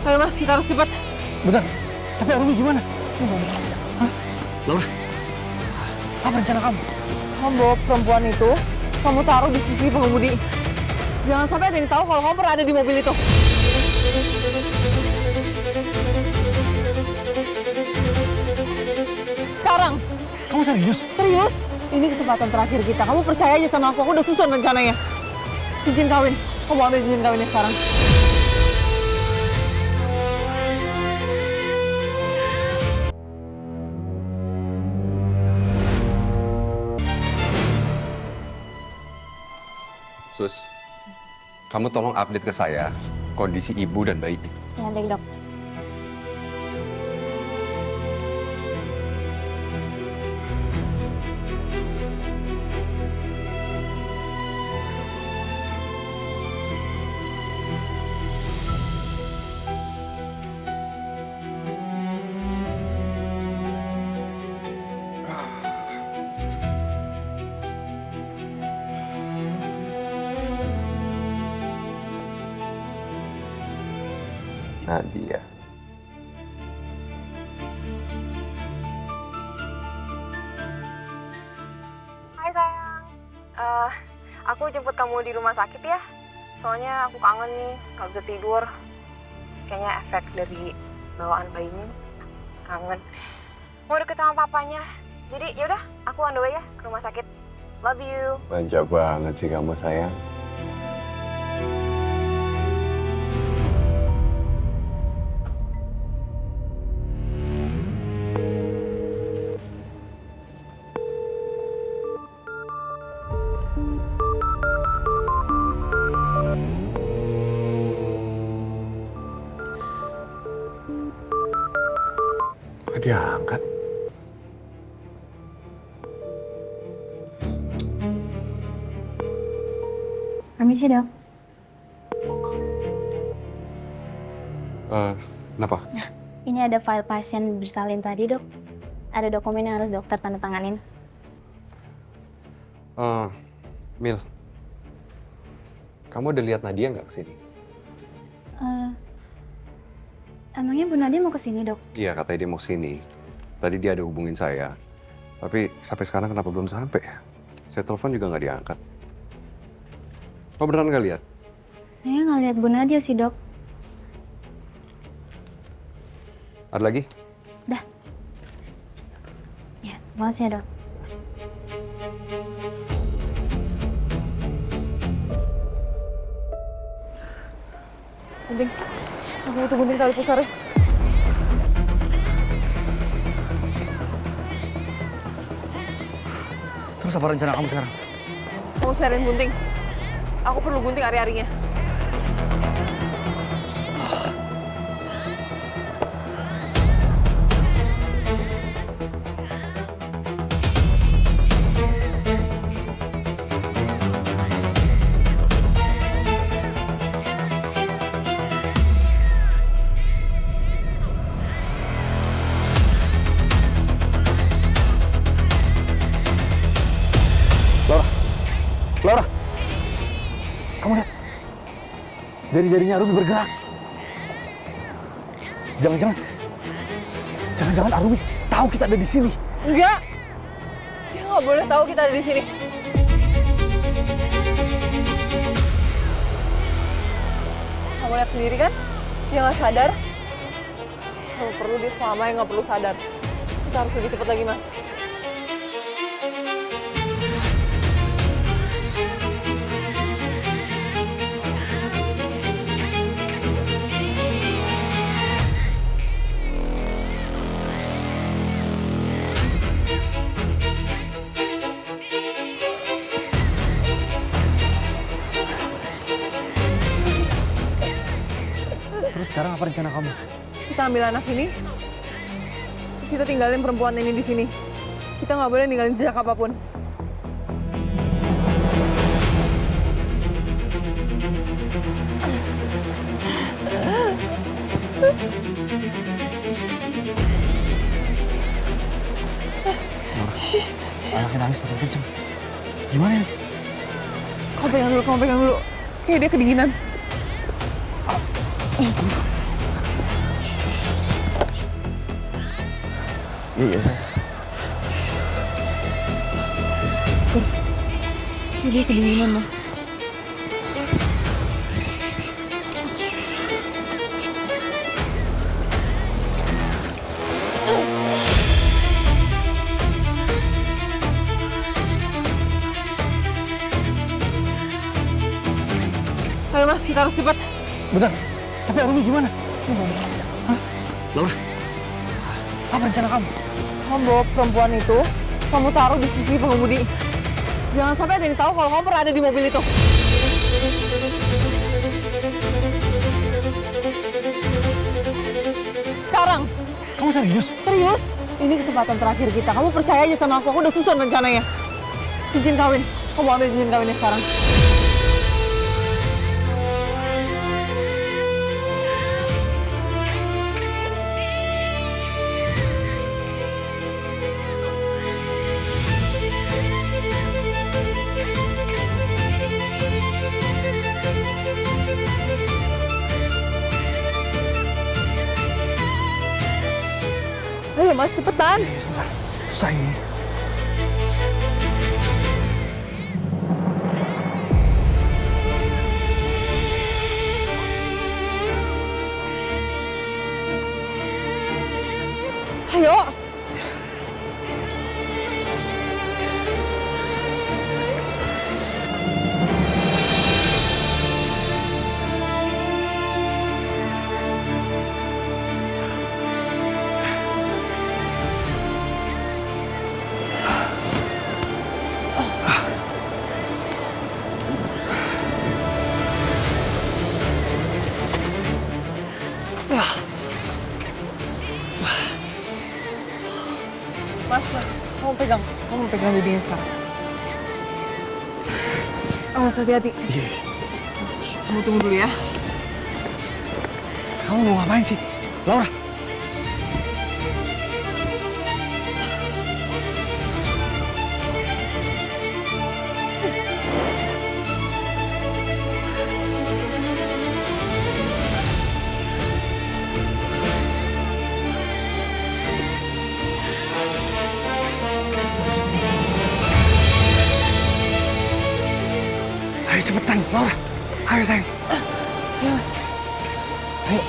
Ayo Mas, kita harus cepat. Bentar, tapi Arumi gimana? Hah? Laura? Apa rencana kamu? Kamu bawa perempuan itu, kamu taruh di sisi pengemudi. Jangan sampai ada yang tahu kalau kamu pernah ada di mobil itu. Sekarang. Kamu serius? Serius? Ini kesempatan terakhir kita. Kamu percaya aja sama aku udah susun rencananya. Cincin kawin. Kamu ambil cincin kawinnya sekarang. Sus, kamu tolong update ke saya kondisi ibu dan bayi. Ya, baik dok. Nadia. Hai sayang. Aku jemput kamu di rumah sakit ya. Soalnya aku kangen nih, gak bisa tidur. Kayaknya efek dari bawaan bayi ini. Kangen. Mau deket sama papanya. Jadi yaudah, aku on the way ya ke rumah sakit. Love you. Manja banget sih kamu sayang. Gak diangkat. Permisi dok. Kenapa? Ini ada file pasien bersalin tadi dok. Ada dokumen yang harus dokter tanda tanganin. Mil, kamu udah lihat Nadia nggak kesini? Emangnya Bu Nadia mau kesini dok? Iya, katanya dia mau kesini. Tadi dia ada hubungin saya. Tapi sampai sekarang kenapa belum sampai ya? Saya telepon juga nggak diangkat. Kau beneran nggak lihat? Saya nggak lihat Bu Nadia sih dok. Ada lagi? Dah. Ya, makasih ya dok. Gunting. Aku butuh gunting tali pusarnya. Terus apa rencana kamu sekarang? Mau cariin gunting. Aku perlu gunting hari-harinya. Laura, kamu lihat, jari-jarinya Arumi bergerak. Jangan-jangan Arumi tahu kita ada di sini. Enggak. Dia nggak boleh tahu kita ada di sini. Kamu lihat sendiri kan? Dia nggak sadar. Kalau perlu dia selama yang nggak perlu sadar. Kita harus lebih cepat lagi, Mas. Terus sekarang apa rencana kamu? Kita ambil anak ini, terus kita tinggalin perempuan ini di sini. Kita nggak boleh ninggalin jejak apapun. Anaknya nangis makin kenceng. Gimana ini? Kamu pegang dulu. Kayak dia kedinginan. Iya. Dia kedinginan, Mas. Ayo Mas, kita harus cepat. Bentar, tapi Arumi gimana? Hah? Laura, apa rencana kamu? Kamu bawa perempuan itu, kamu taruh di sisi pengemudi. Jangan sampai ada yang tahu kalau kamu pernah ada di mobil itu. Sekarang. Kamu serius? Serius? Ini kesempatan terakhir kita. Kamu percaya aja sama aku udah susun rencananya. Cincin kawin. Kamu ambil cincin kawinnya sekarang. Ayo Mas, cepetan. Sebentar, susah ini. Ayo. Mas, kamu pegang bibinya sekarang. Awas, hati-hati. Iya. Kamu tunggu dulu ya. Kamu mau ngapain sih? Laura. Ayo cepetan, Laura. Ayo sayang. Ayo Mas. Ayo.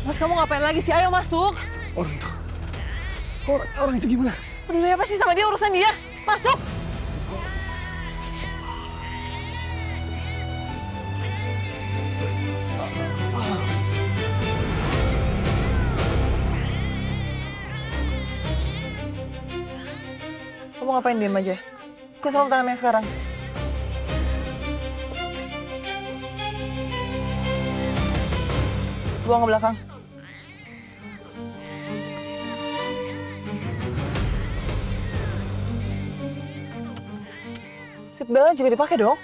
Mas, kamu ngapain lagi sih? Ayo masuk. Orang itu. Orang itu gimana? Peduli apa sih sama dia, urusan dia? Masuk. Kamu ngapain diam aja? Gue sarung tangannya sekarang. Buang ke belakang. Seatbelt juga dipakai dong.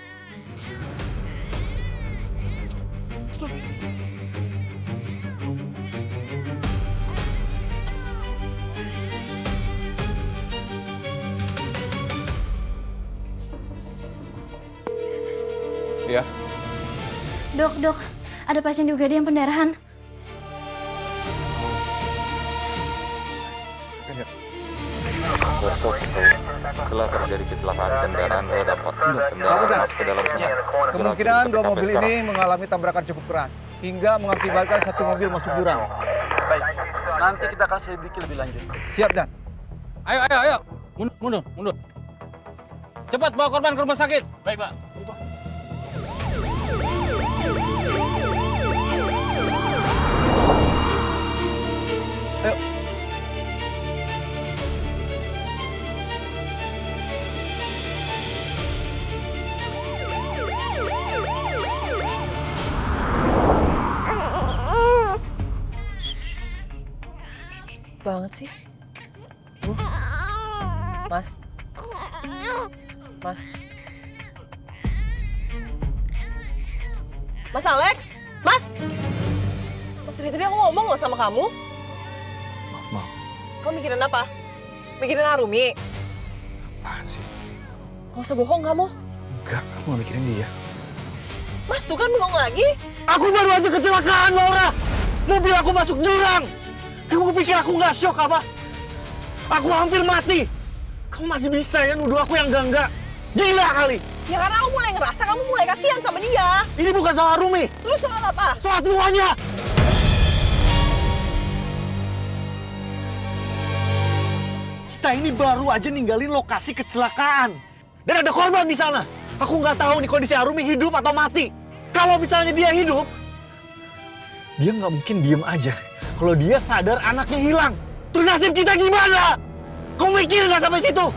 Iya. Dok, ada pasien juga yang pendarahan. Telah terjadi kecelakaan kendaraan roda 4 kendaraan masuk ke dalam sungai. Kemungkinan dua mobil ini mengalami tabrakan cukup keras hingga mengakibatkan satu mobil masuk jurang. Baik, nanti kita akan selidiki lebih lanjut. Siap, Dan. Ayo. Mundur. Cepat bawa korban ke rumah sakit. Baik, Pak. Ayo. Banget sih. Bu. Mas. Mas Alex? Mas! Mas dari tadi aku ngomong loh sama kamu. Maaf. Kamu mikirin apa? Mikirin Arumi? Apaan sih? Gak usah bohong kamu. Enggak, aku gak mikirin dia. Mas tuh kan bohong lagi. Aku baru aja kecelakaan, Laura. Mobil aku masuk jurang. Kamu pikir aku nggak shock apa? Aku hampir mati. Kamu masih bisa ya nuduh aku yang enggak. Gila kali. Ya karena kamu mulai ngerasa kamu mulai kasihan sama dia. Ini bukan soal Rumi. Terus soal apa? Soal semuanya. Kita ini baru aja ninggalin lokasi kecelakaan. Dan ada korban di sana. Aku nggak tahu nih kondisi Arumi hidup atau mati. Kalau misalnya dia hidup, dia nggak mungkin diem aja. Kalau dia sadar anaknya hilang, terus nasib kita gimana? Kau mikir nggak sampai situ?